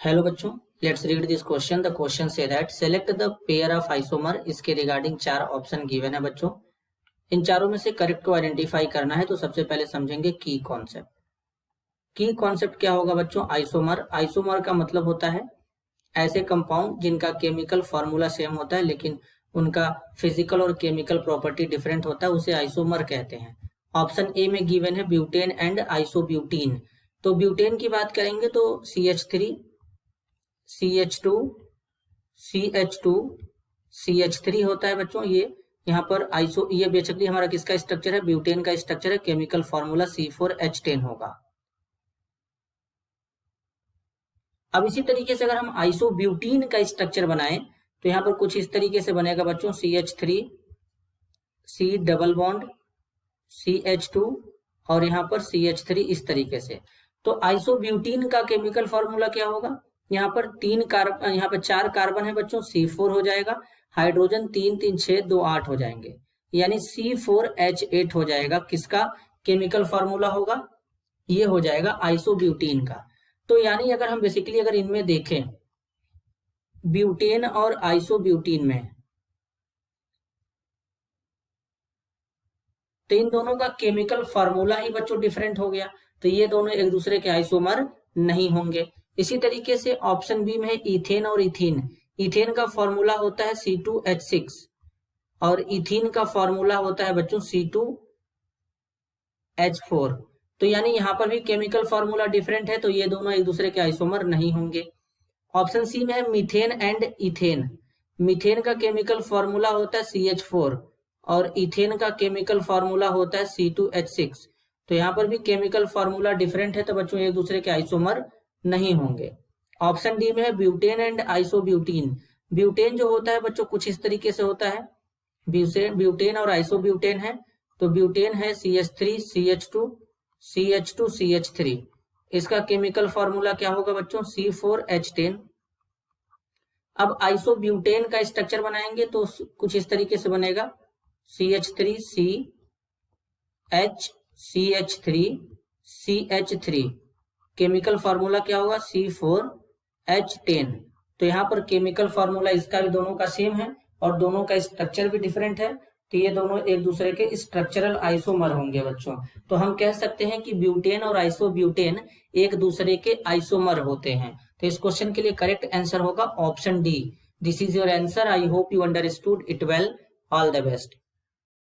Hello बच्चों, let's read this question. The question say that select the pair of isomer. इसके regarding चार option given है बच्चों। इन चारों में से करेक्ट को आइडेंटिफाई करना है। तो सबसे पहले समझेंगे की कॉन्सेप्ट। की कॉन्सेप्ट क्या होगा बच्चों? आइसोमर। आइसोमर का मतलब होता है ऐसे कंपाउंड जिनका केमिकल फॉर्मूला सेम होता है लेकिन उनका फिजिकल और केमिकल प्रॉपर्टी डिफरेंट होता है, उसे आइसोमर कहते हैं। ऑप्शन ए में गिवन है ब्यूटेन एंड आइसोब्यूटीन। तो ब्यूटेन की बात करेंगे तो CH3 CH2 CH2 CH3 होता है बच्चों। ये यहाँ पर ये बेसिकली हमारा किसका स्ट्रक्चर है? ब्यूटेन का स्ट्रक्चर है। केमिकल फॉर्मूला C4H10 होगा। अब इसी तरीके से अगर हम आइसोब्यूटीन का स्ट्रक्चर बनाएं तो यहाँ पर कुछ इस तरीके से बनेगा बच्चों। CH3 C double bond CH2 और यहाँ पर CH3 इस तरीके से। तो आइसोब्यूटीन का केमिकल फॉर्मूला क्या होगा? यहाँ पर यहाँ पर 4 कार्बन है बच्चों, C4 हो जाएगा। हाइड्रोजन 3 3 6 2 8 हो जाएंगे, यानी C4H8 हो जाएगा। किसका केमिकल फॉर्मूला होगा? ये हो जाएगा आइसोब्यूटीन का। तो यानी अगर हम बेसिकली अगर इनमें देखें ब्यूटेन और आइसोब्यूटीन में, तो इन दोनों का केमिकल फॉर्मूला ही बच्चों डिफरेंट हो गया, तो ये दोनों एक दूसरे के आइसोमर नहीं होंगे। इसी तरीके से ऑप्शन बी में इथेन और इथीन। इथेन का फॉर्मूला होता है C2H6 और इथीन का फॉर्मूला होता है बच्चों C2H4। तो यानी यहाँ पर भी केमिकल फॉर्मूला डिफरेंट है, तो ये दोनों एक दूसरे के आइसोमर नहीं होंगे। ऑप्शन सी में है मीथेन एंड इथेन। मीथेन का केमिकल फॉर्मूला होता है CH4 और इथेन का केमिकल फॉर्मूला होता है C2H6। तो यहाँ पर भी केमिकल फॉर्मूला डिफरेंट है, तो बच्चों एक दूसरे के आइसोमर नहीं होंगे। ऑप्शन डी में है ब्यूटेन एंड आइसोब्यूटीन। ब्यूटेन जो होता है बच्चों कुछ इस तरीके से होता है। ब्यूटेन और आइसोब्यूटेन है, तो ब्यूटेन है CH3 CH2 CH2 CH3। इसका केमिकल फॉर्मूला क्या होगा बच्चों? C4H10। अब आइसोब्यूटेन का स्ट्रक्चर बनाएंगे तो कुछ इस तरीके से बनेगा CH3 CH3 CH3। Chemical formula क्या होगा? C4H10। तो यहाँ पर केमिकल फॉर्मूला इसका भी दोनों का सेम है और दोनों का स्ट्रक्चर भी डिफरेंट है, तो ये दोनों एक दूसरे के स्ट्रक्चरल आइसोमर होंगे बच्चों। तो हम कह सकते हैं कि ब्यूटेन और आइसोब्यूटेन एक दूसरे के आइसोमर होते हैं। तो इस क्वेश्चन के लिए करेक्ट आंसर होगा option D. This is your answer. I hope you understood it well. All the best.